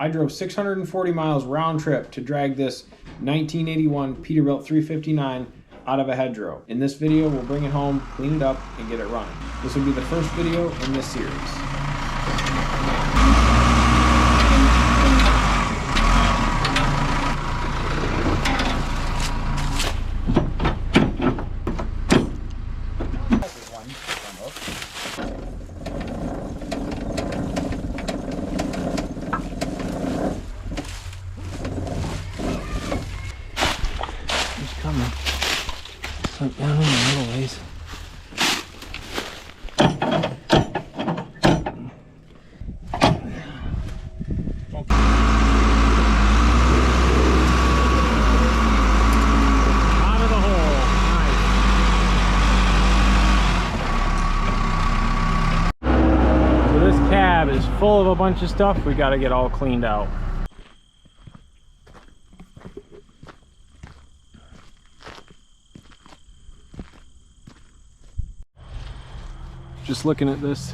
I drove 640 miles round trip to drag this 1981 Peterbilt 359 out of a hedgerow. In this video, we'll bring it home, clean it up, and get it running. This will be the first video in this series. Coming. Slip down in the little ways. Out of the hole. Nice. So this cab is full of a bunch of stuff we got to get all cleaned out. Just looking at this,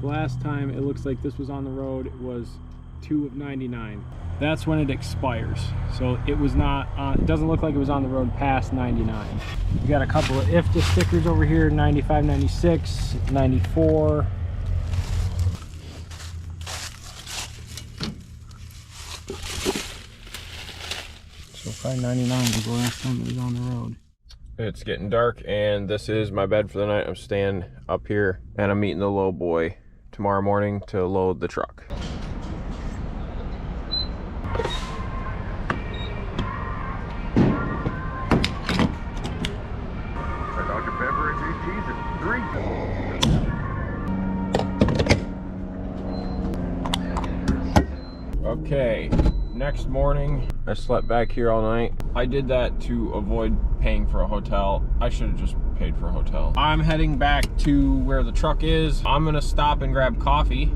last time it looks like this was on the road, it was 2 of 99. That's when it expires. So it was not on, it doesn't look like it was on the road past 99. We got a couple of IFTA stickers over here, 95, 96, 94. So probably 99 was the last time it was on the road. It's getting dark and this is my bed for the night. I'm staying up here and I'm meeting the low boy tomorrow morning to load the truck. Dr. Pepper and cheese at 3. Okay, next morning I slept back here all night. I did that to avoid paying for a hotel. I should have just paid for a hotel. I'm heading back to where the truck is. I'm gonna stop and grab coffee.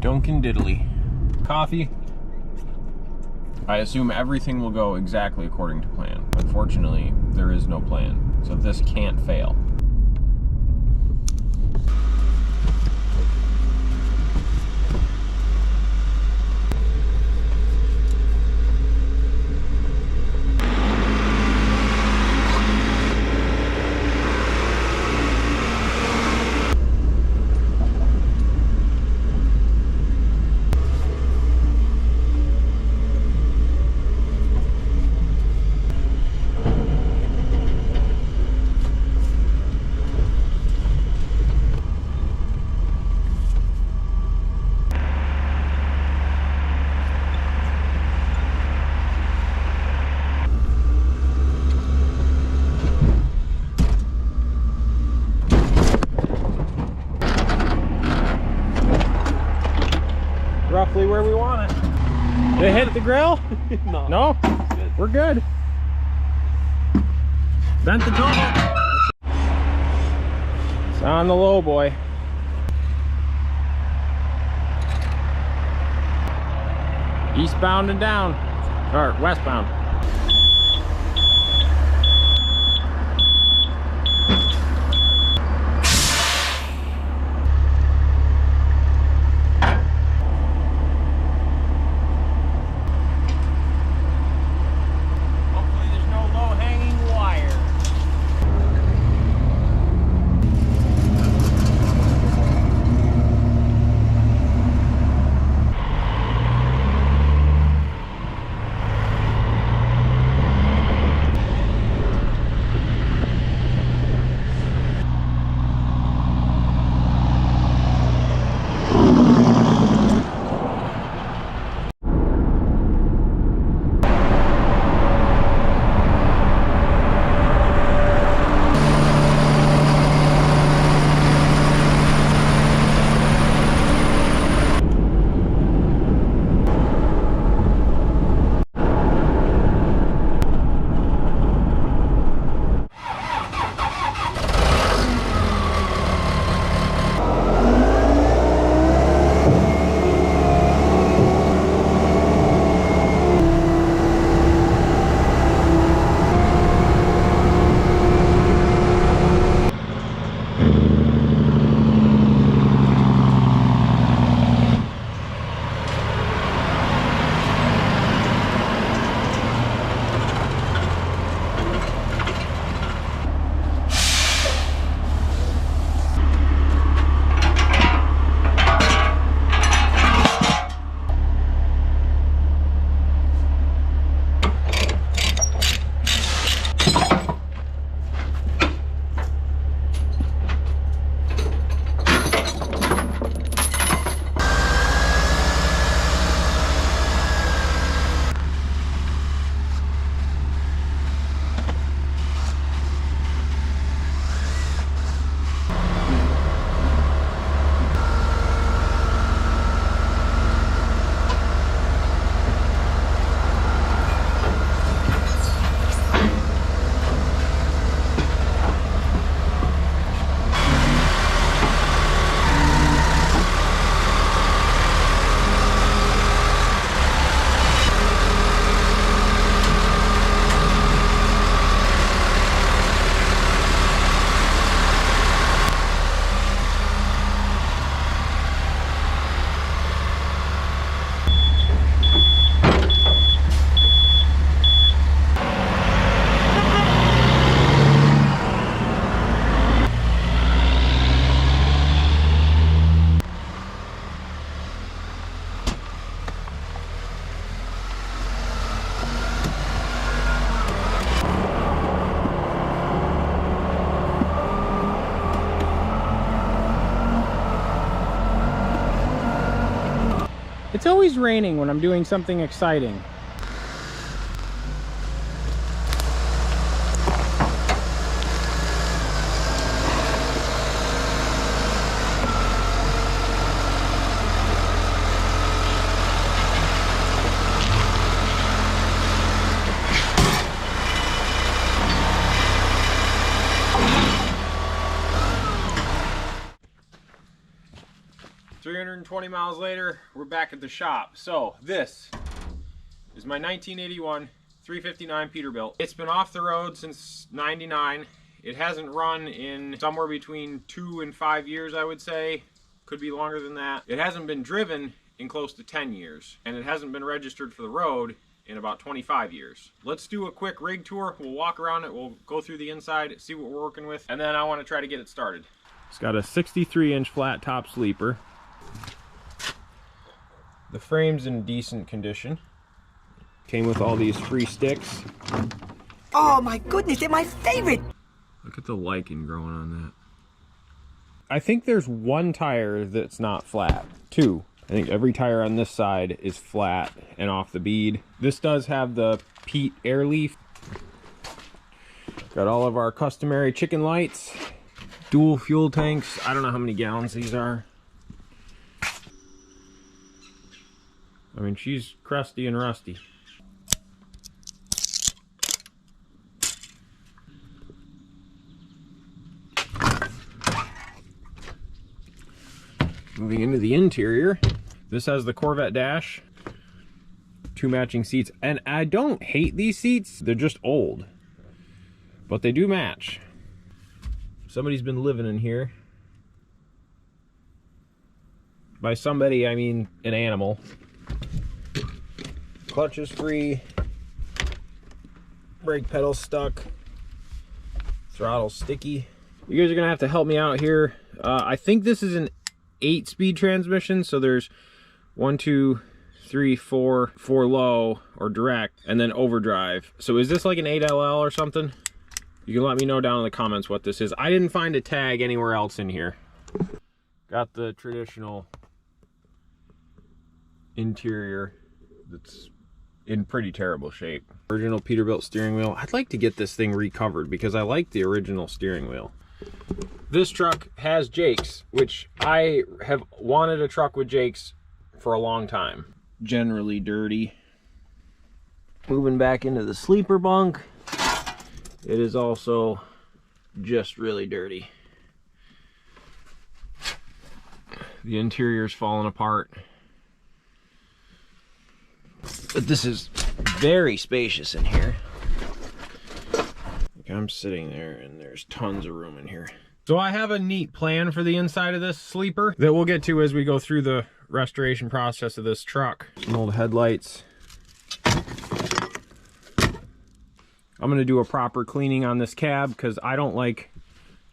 Dunkin' Diddly. Coffee. I assume everything will go exactly according to plan. Unfortunately, there is no plan, so this can't fail. Roughly where we want it. They hit the grill? No. No? Good. We're good. Bent the total. It's on the low boy. Eastbound and down. Or westbound. It's always raining when I'm doing something exciting. $320 miles later, we're back at the shop. So this is my 1981 359 Peterbilt. It's been off the road since '99. It hasn't run in somewhere between 2 and 5 years, I would say. Could be longer than that. It hasn't been driven in close to 10 years, and it hasn't been registered for the road in about 25 years. Let's do a quick rig tour. We'll walk around it, we'll go through the inside, see what we're working with, and then I want to try to get it started. It's got a 63-inch flat top sleeper. The frame's in decent condition. Came with all these free sticks. Oh my goodness, they're my favorite! Look at the lichen growing on that. I think there's one tire that's not flat. Two. I think every tire on this side is flat and off the bead. This does have the Pete air leaf. Got all of our customary chicken lights. Dual fuel tanks. I don't know how many gallons these are. I mean, she's crusty and rusty. Moving into the interior, this has the Corvette dash, 2 matching seats, and I don't hate these seats, they're just old, but they do match. Somebody's been living in here. By somebody, I mean an animal. Clutch is free, brake pedal stuck, throttle sticky. You guys are gonna have to help me out here. I think this is an 8-speed transmission, so there's 1, 2, 3, 4 low or direct, and then overdrive. So is this like an 8LL or something? You can let me know down in the comments what this is. I didn't find a tag anywhere else in here. Got the traditional interior that's in pretty terrible shape. Original Peterbilt steering wheel. I'd like to get this thing recovered because I like the original steering wheel. This truck has Jakes, which I have wanted a truck with Jakes for a long time. Generally dirty. Moving back into the sleeper bunk. It is also just really dirty. The interior's falling apart. But this is very spacious in here. Like I'm sitting there and there's tons of room in here. So I have a neat plan for the inside of this sleeper that we'll get to as we go through the restoration process of this truck. Some old headlights. I'm gonna do a proper cleaning on this cab because I don't like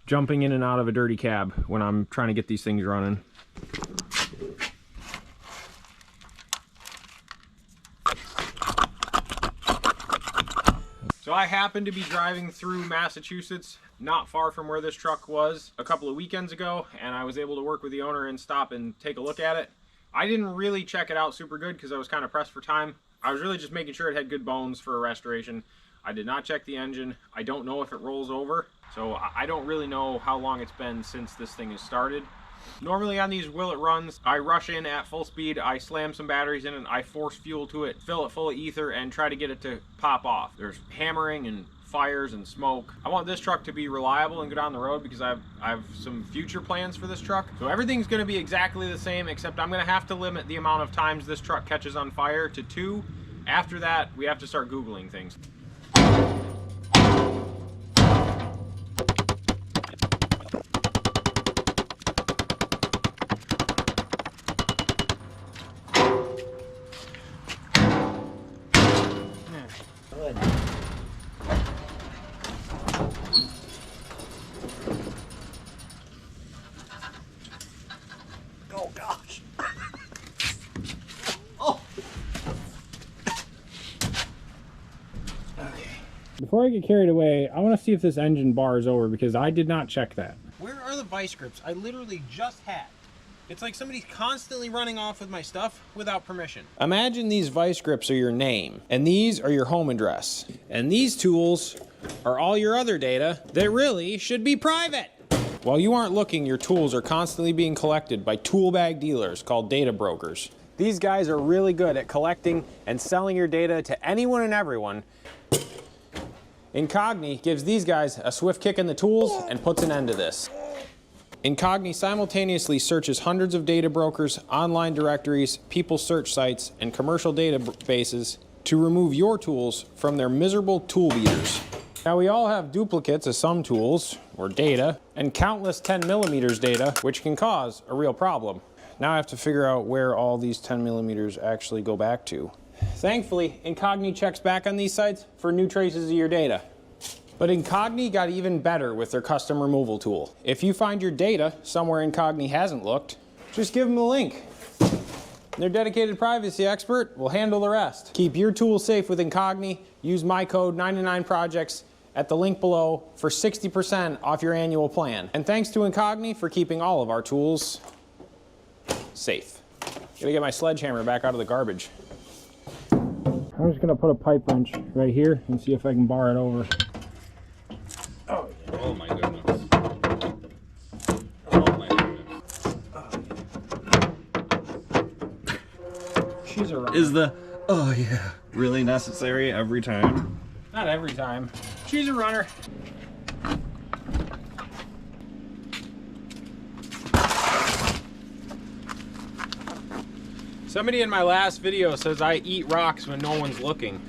jumping in and out of a dirty cab when I'm trying to get these things running. So I happened to be driving through Massachusetts, not far from where this truck was, a couple of weekends ago, and I was able to work with the owner and stop and take a look at it. I didn't really check it out super good because I was kind of pressed for time. I was really just making sure it had good bones for a restoration. I did not check the engine. I don't know if it rolls over, so I don't really know how long it's been since this thing has started. Normally on these will it runs, I rush in at full speed, I slam some batteries in it, I force fuel to it, fill it full of ether, and try to get it to pop off. There's hammering and fires and smoke. I want this truck to be reliable and go down the road because I have some future plans for this truck. So everything's going to be exactly the same, except I'm going to have to limit the amount of times this truck catches on fire to 2. After that, we have to start Googling things. Oh gosh. Before I get carried away, I want to see if this engine bar is over because I did not check that. Where are the vice grips I literally just had? It's like somebody's constantly running off with my stuff without permission. Imagine these vice grips are your name, and these are your home address. And these tools are all your other data that really should be private. While you aren't looking, your tools are constantly being collected by tool bag dealers called data brokers. These guys are really good at collecting and selling your data to anyone and everyone. Incogni gives these guys a swift kick in the tools and puts an end to this. Incogni simultaneously searches hundreds of data brokers, online directories, people search sites, and commercial databases to remove your tools from their miserable tool beaters. Now, we all have duplicates of some tools, or data, and countless 10mm data, which can cause a real problem. Now I have to figure out where all these 10mm actually go back to. Thankfully, Incogni checks back on these sites for new traces of your data. But Incogni got even better with their custom removal tool. If you find your data somewhere Incogni hasn't looked, just give them the link. Their dedicated privacy expert will handle the rest. Keep your tools safe with Incogni. Use my code 99projects at the link below for 60% off your annual plan. And thanks to Incogni for keeping all of our tools safe. Gotta get my sledgehammer back out of the garbage. I'm just gonna put a pipe wrench right here and see if I can bar it over. Oh my goodness. Oh my goodness. She's a runner. Is the oh yeah really necessary every time? Not every time. She's a runner. Somebody in my last video says I eat rocks when no one's looking.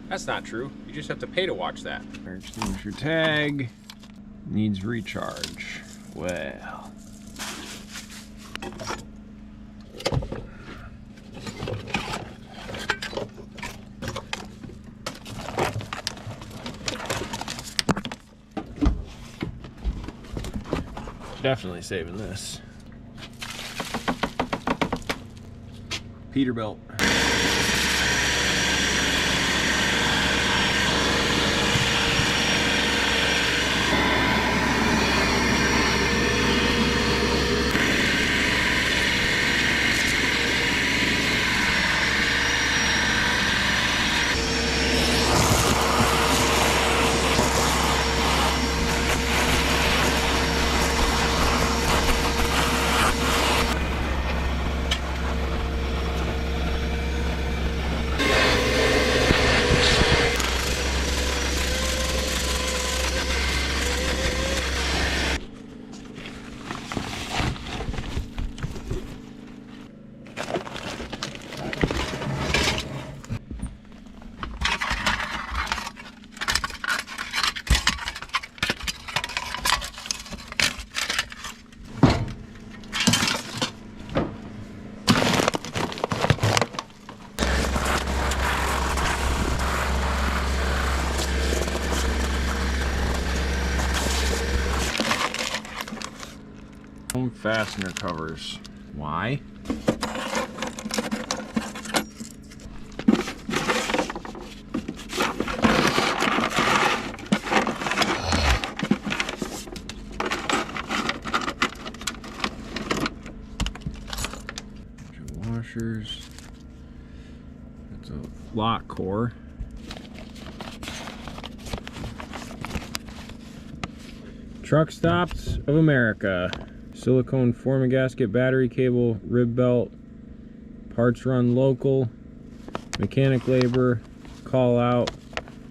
That's not true. You just have to pay to watch that. Fire extinguisher tag needs recharge. Well. Definitely saving this. Peterbilt. Fastener covers. Why? Washers. It's a lock core. Truck Stops of America. Silicone form gasket, battery cable, rib belt, parts run local, mechanic labor, call out,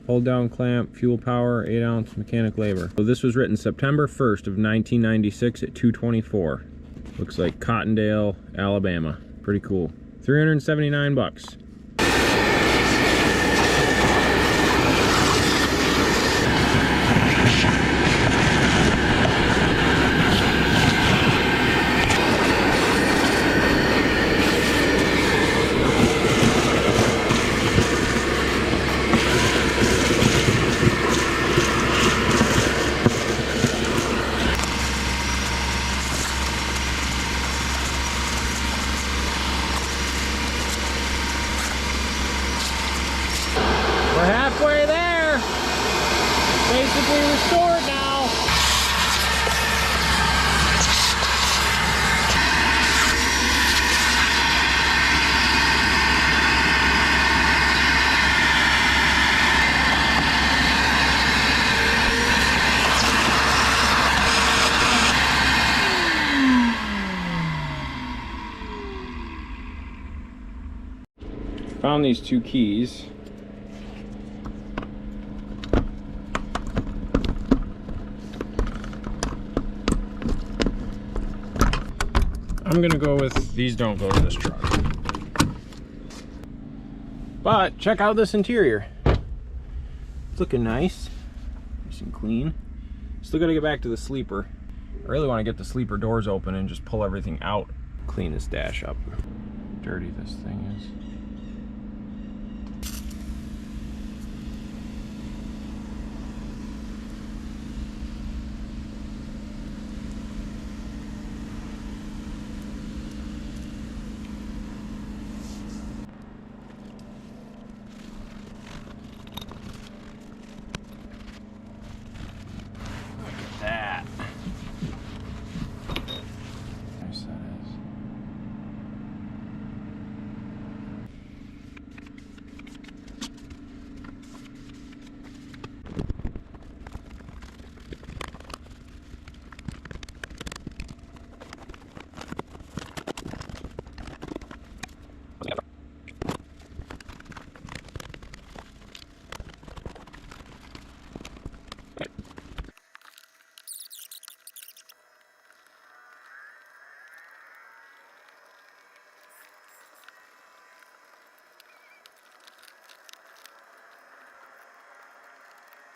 hold down clamp, fuel power, 8-ounce mechanic labor. So this was written September 1st of 1996 at 2:24. Looks like Cottondale, Alabama. Pretty cool. 379 bucks. We're halfway there. Basically restored now. Found these 2 keys. I'm gonna go with these don't go to this truck. But check out this interior. It's looking nice. Nice and clean. Still gotta get back to the sleeper. I really want to get the sleeper doors open and just pull everything out. Clean this dash up. Dirty this thing is. That. Nice that is.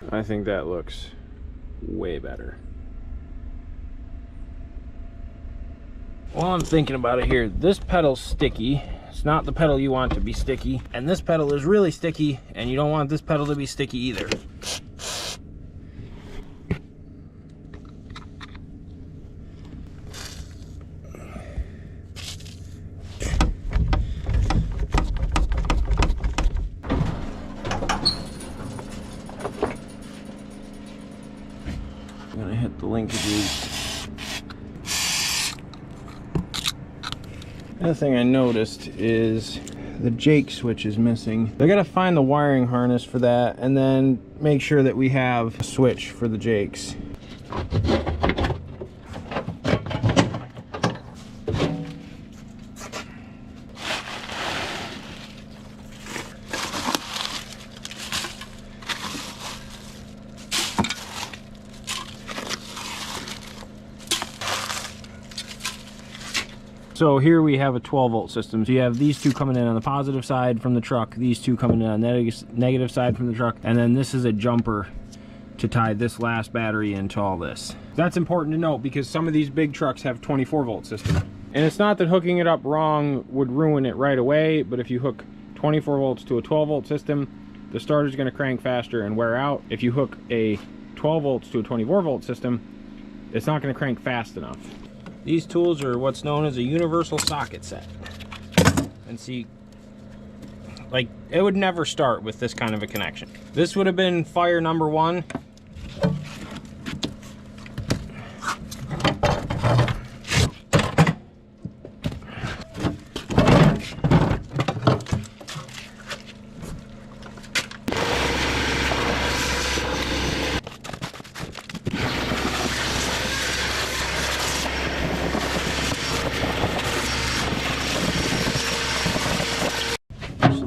I think that looks way better. While I'm thinking about it here, this pedal's sticky. It's not the pedal you want to be sticky. And this pedal is really sticky, and you don't want this pedal to be sticky either. I'm gonna hit the linkages. The other thing I noticed is the Jake switch is missing. I gotta find the wiring harness for that and then make sure that we have a switch for the Jakes. So here we have a 12 volt system. So you have these two coming in on the positive side from the truck, these two coming in on the negative side from the truck, and then this is a jumper to tie this last battery into all this. That's important to note because some of these big trucks have 24 volt system. And it's not that hooking it up wrong would ruin it right away, but if you hook 24 volts to a 12 volt system, the starter's gonna crank faster and wear out. If you hook a 12 volts to a 24 volt system, it's not gonna crank fast enough. These tools are what's known as a universal socket set. And see, like, it would never start with this kind of a connection. This would have been fire number 1.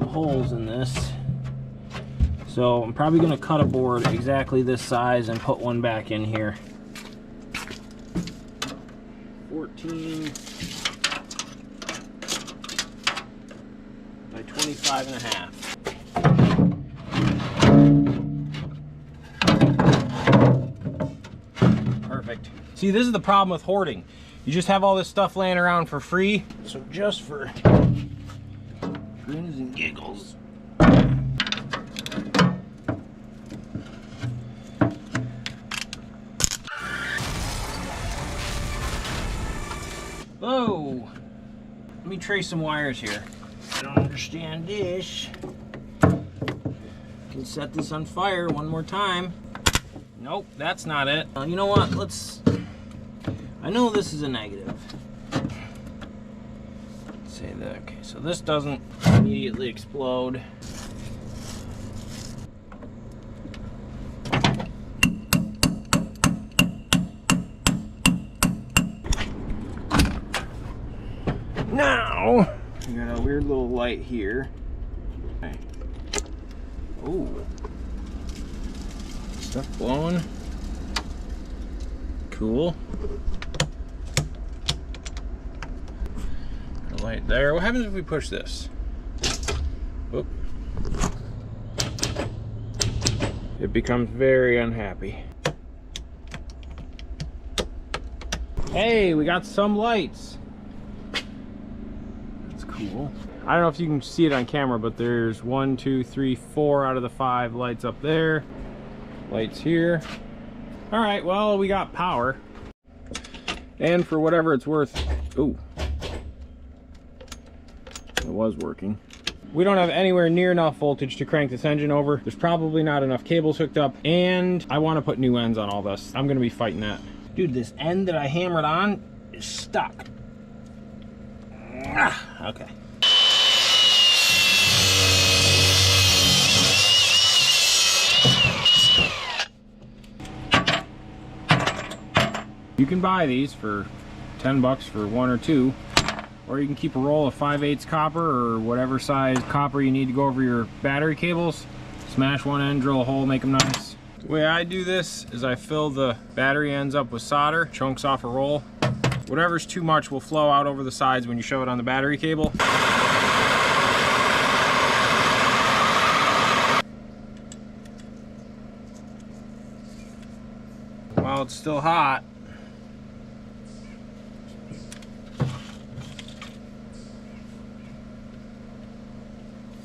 Holes in this, so I'm probably going to cut a board exactly this size and put one back in here. 14 by 25 and a half. Perfect. See, this is the problem with hoarding. You just have all this stuff laying around for free, so just for grins and giggles. Whoa! Let me trace some wires here. I don't understand this. Can set this on fire one more time. Nope, that's not it. You know what? Let's. I know this is a negative. Say that. Okay, so this doesn't immediately explode. Now we got a weird little light here. Okay. Ooh. Stuff blowing. Cool. A light there. What happens if we push this? Oop. It becomes very unhappy. Hey, we got some lights. That's cool. I don't know if you can see it on camera, but there's 1, 2, 3, 4 out of the 5 lights up there. Lights here. All right, well, we got power. And for whatever it's worth, ooh, it was working. We don't have anywhere near enough voltage to crank this engine over. There's probably not enough cables hooked up, and I want to put new ends on all this. I'm gonna be fighting that. Dude, this end that I hammered on is stuck. Okay. You can buy these for 10 bucks for 1 or 2, or you can keep a roll of 5/8 copper or whatever size copper you need to go over your battery cables. Smash one end, drill a hole, make them nice. The way I do this is I fill the battery ends up with solder, chunks off a roll. Whatever's too much will flow out over the sides when you shove it on the battery cable. While it's still hot,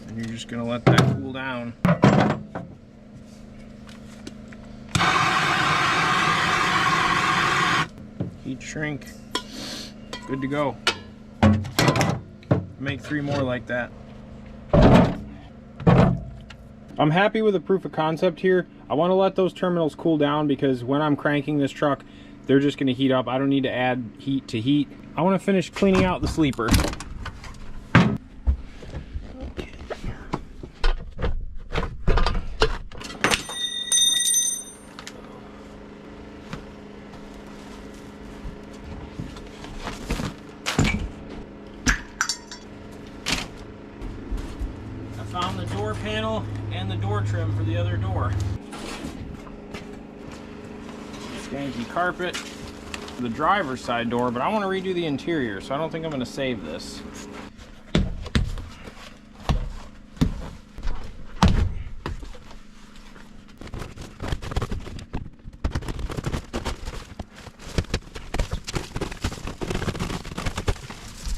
and you're just gonna let that cool down. Heat shrink, good to go. Make 3 more like that. I'm happy with the proof of concept here. I want to let those terminals cool down because when I'm cranking this truck, they're just going to heat up. I don't need to add heat to heat. I want to finish cleaning out the sleeper. Found the door panel and the door trim for the other door. Skanky carpet for the driver's side door, but I want to redo the interior, so I don't think I'm going to save this.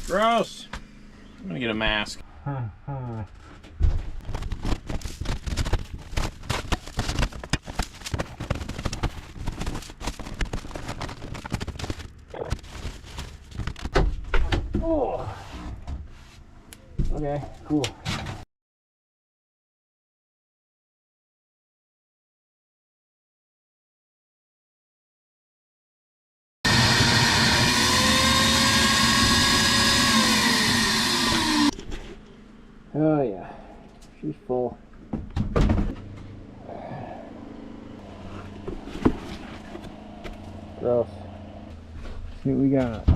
Gross. I'm going to get a mask. Oh. Okay, cool. Oh yeah, she's full. Gross. Let's see what we got.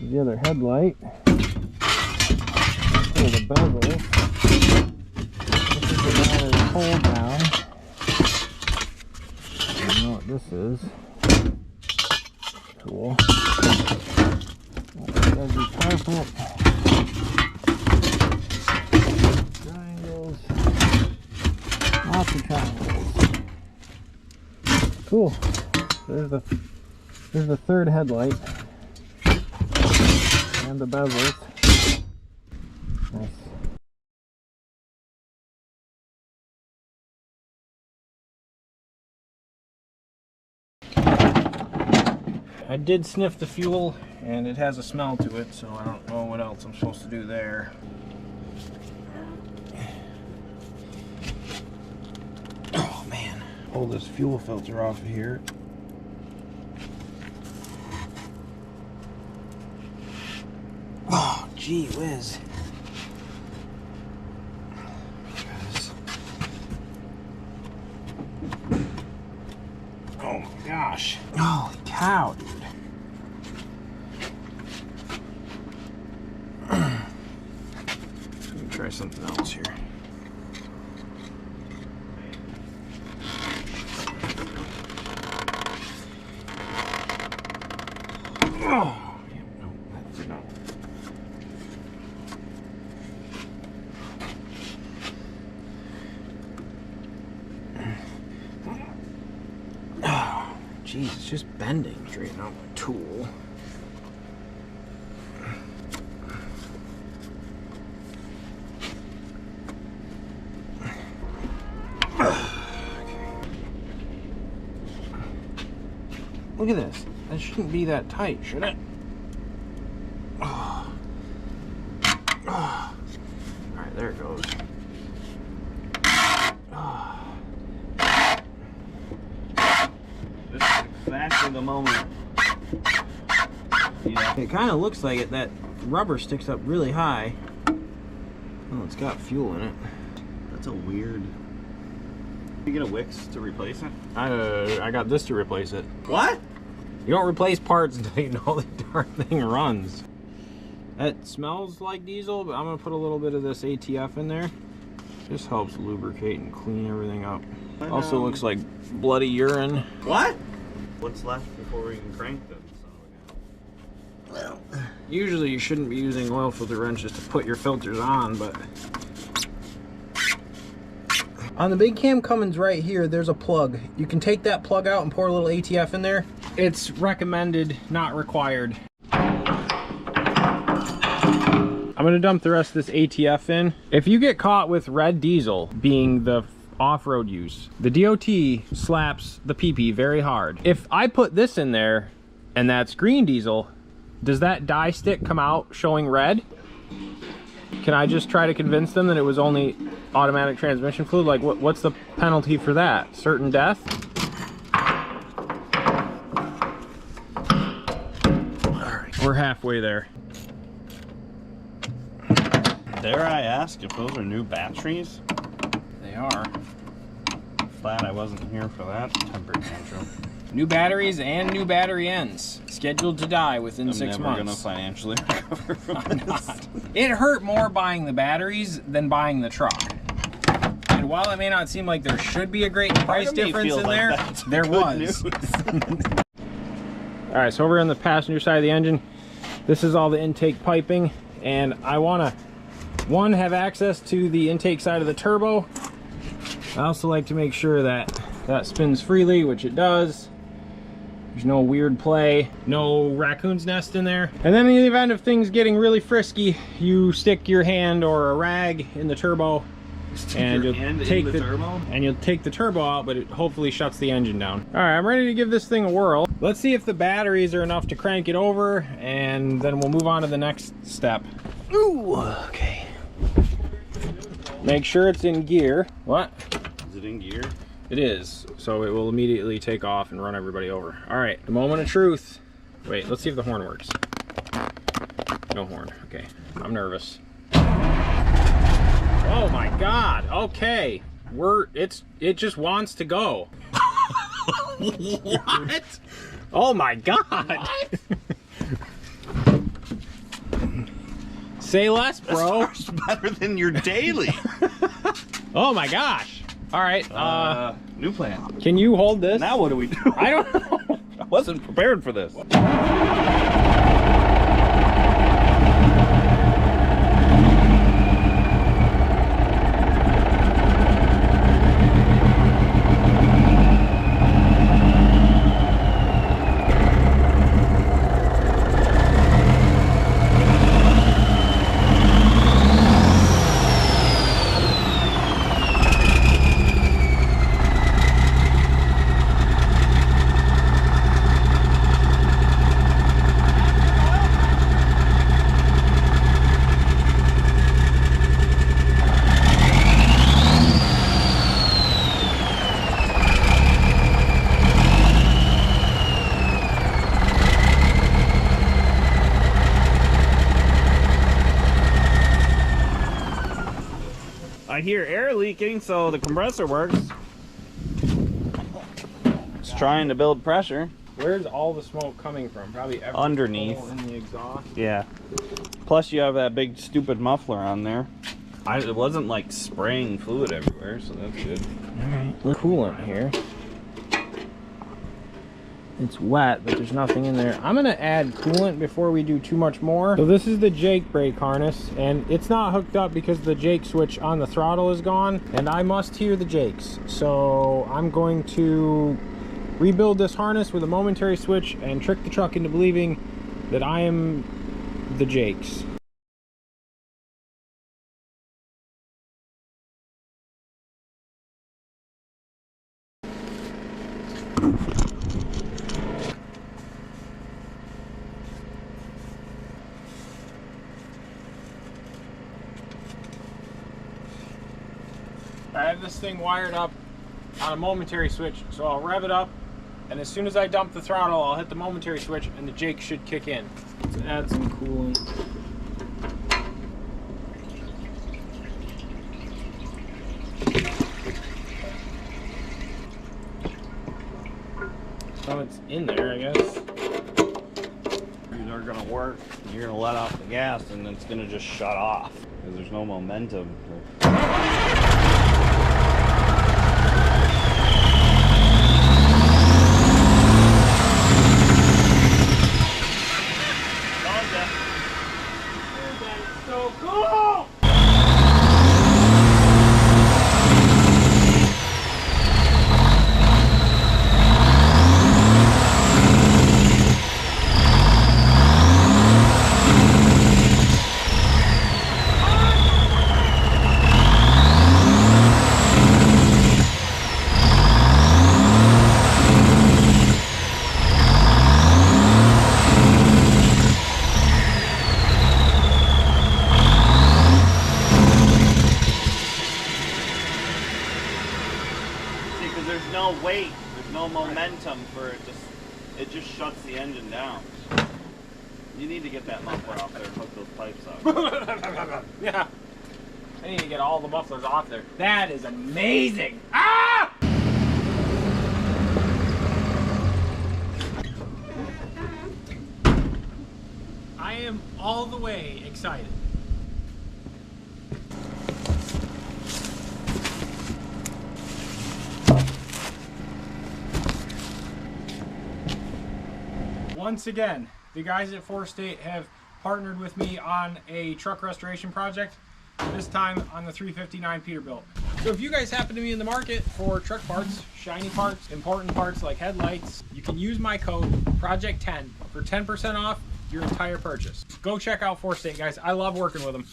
The other headlight. Pull the bezels. This is the battery hold down. I don't know what this is. Cool. Heavy carpet. Triangles. Lots of triangles. Cool. There's the third headlight. And the bezels. Nice. I did sniff the fuel and it has a smell to it, so I don't know what else I'm supposed to do there. Oh man. Pull this fuel filter off of here. Oh, gee whiz. Oh my gosh. Holy cow, dude. Let me try try something else here. Oh, no, that did not. Oh, geez, it's just bending. Straighten out my tool. Look at this. That shouldn't be that tight, should it? Oh. Oh. Alright, there it goes. Oh. This is exactly the moment. Yeah. It kind of looks like it. That rubber sticks up really high. Oh, it's got fuel in it. That's a weird. You get a Wix to replace it? I got this to replace it. What? You don't replace parts until you know the darn thing runs. It smells like diesel, but I'm gonna put a little bit of this ATF in there. This helps lubricate and clean everything up. Also looks like bloody urine. What? What's left before we can crank this? Well, usually you shouldn't be using oil filter wrenches to put your filters on, but on the big cam Cummins right here, there's a plug. You can take that plug out and pour a little ATF in there. It's recommended, not required. I'm gonna dump the rest of this ATF in. If you get caught with red diesel being the off-road use, the DOT slaps the PP very hard. If I put this in there and that's green diesel, does that dye stick come out showing red? Can I just try to convince them that it was only automatic transmission fluid? Like, what's the penalty for that? Certain death? Alright, we're halfway there. Dare I ask if those are new batteries? They are. Glad I wasn't here for that temper tantrum. New batteries and new battery ends. Scheduled to die within 6 months. I'm never gonna financially recover from this. It hurt more buying the batteries than buying the truck. And while it may not seem like there should be a great price difference in there, there was. All right, so over on the passenger side of the engine, this is all the intake piping, and I want to, one, have access to the intake side of the turbo. I also like to make sure that that spins freely, which it does. There's no weird play, no raccoon's nest in there. And then in the event of things getting really frisky, you stick your hand or a rag in the turbo, and you'll take the turbo? And you'll take the turbo out, but it hopefully shuts the engine down. All right, I'm ready to give this thing a whirl. Let's see if the batteries are enough to crank it over, and then we'll move on to the next step. Ooh, okay. Make sure it's in gear. What? Is it in gear? It is, so it will immediately take off and run everybody over. All right, the moment of truth. Wait, let's see if the horn works. No horn, okay. I'm nervous. Oh my God, okay. It just wants to go. What? Oh my God. Say less, bro. That's better than your daily. Oh my gosh. All right, new plan. can you hold this? Now what do we do? I don't know. I wasn't prepared for this. I hear air leaking, so the compressor works. It's trying to build pressure. Where's all the smoke coming from? Probably every Underneath. hole in the exhaust. Yeah. Plus you have that big stupid muffler on there. It wasn't like spraying fluid everywhere, so that's good. Alright, coolant here. It's wet, but there's nothing in there. I'm gonna add coolant before we do too much more. So this is the Jake brake harness, and it's not hooked up because the Jake switch on the throttle is gone, and I must hear the Jakes. So I'm going to rebuild this harness with a momentary switch and trick the truck into believing that I am the Jakes. I have this thing wired up on a momentary switch, so I'll rev it up, and as soon as I dump the throttle, I'll hit the momentary switch and the Jake should kick in. Let's add some coolant. So it's in there, I guess. These are gonna work. You're gonna let off the gas and it's gonna just shut off because there's no momentum. So cool! There's no weight, there's no momentum for it. It just shuts the engine down. You need to get that muffler off there and hook those pipes up. Yeah. I need to get all the mufflers off there. That is amazing. Ah! I am all the way excited. Once again, the guys at Four State have partnered with me on a truck restoration project, this time on the 359 Peterbilt. So if you guys happen to be in the market for truck parts, shiny parts, important parts like headlights, you can use my code PROJECT10 for 10% off your entire purchase. Go check out Four State, guys. I love working with them.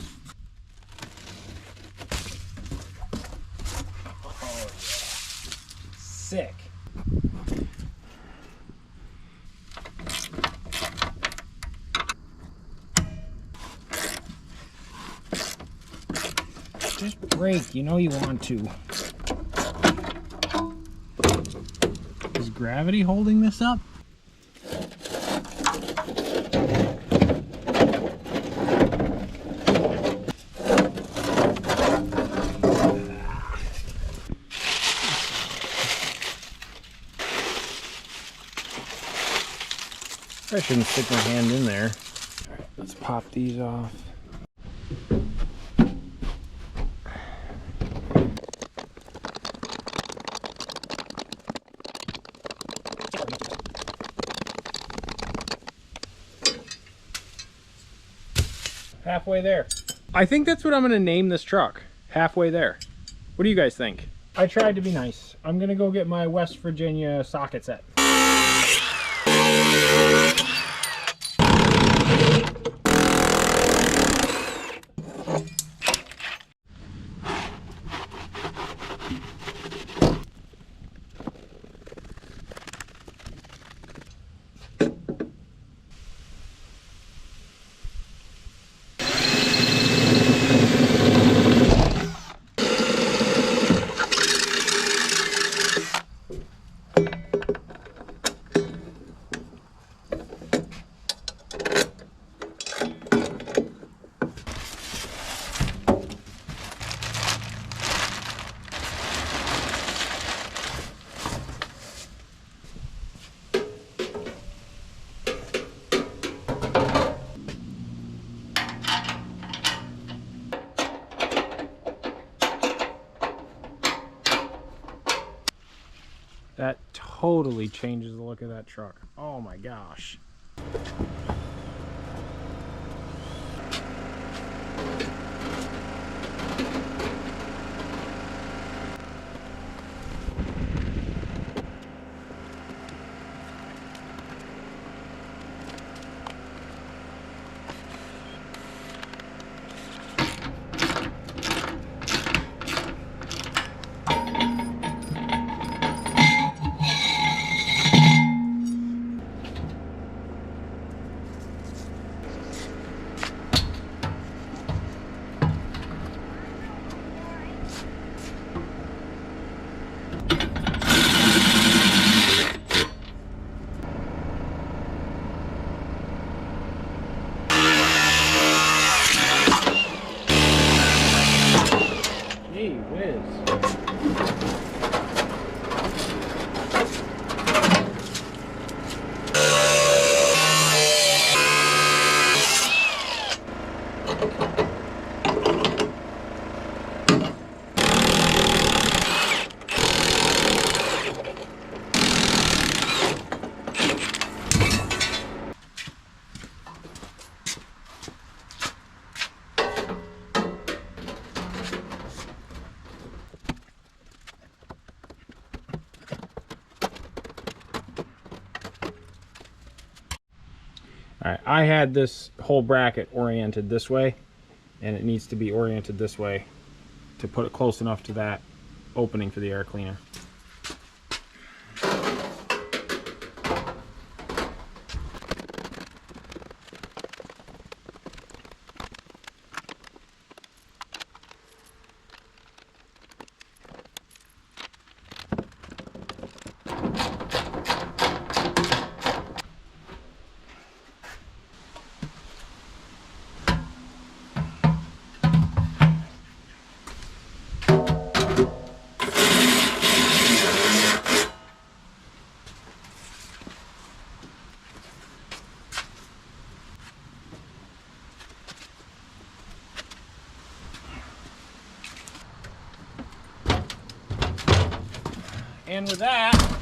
Oh, yeah. Sick. Just brake, you know you want to. Is gravity holding this up? I shouldn't stick my hand in there. All right, let's pop these off. Halfway there. I think that's what I'm gonna name this truck. Halfway there. What do you guys think? I tried to be nice. I'm gonna go get my West Virginia socket set. That totally changes the look of that truck. Oh my gosh. Gee whiz. All right, I had this whole bracket oriented this way, and it needs to be oriented this way to put it close enough to that opening for the air cleaner. And with that,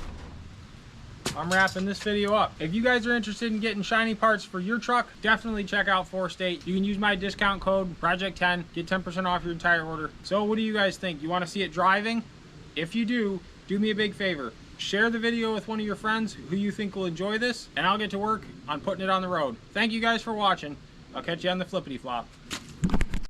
I'm wrapping this video up. If you guys are interested in getting shiny parts for your truck, definitely check out 4State. You can use my discount code Project10, get 10% off your entire order. So what do you guys think? You want to see it driving? If you do me a big favor. Share the video with one of your friends who you think will enjoy this, and I'll get to work on putting it on the road. Thank you guys for watching. I'll catch you on the flippity flop.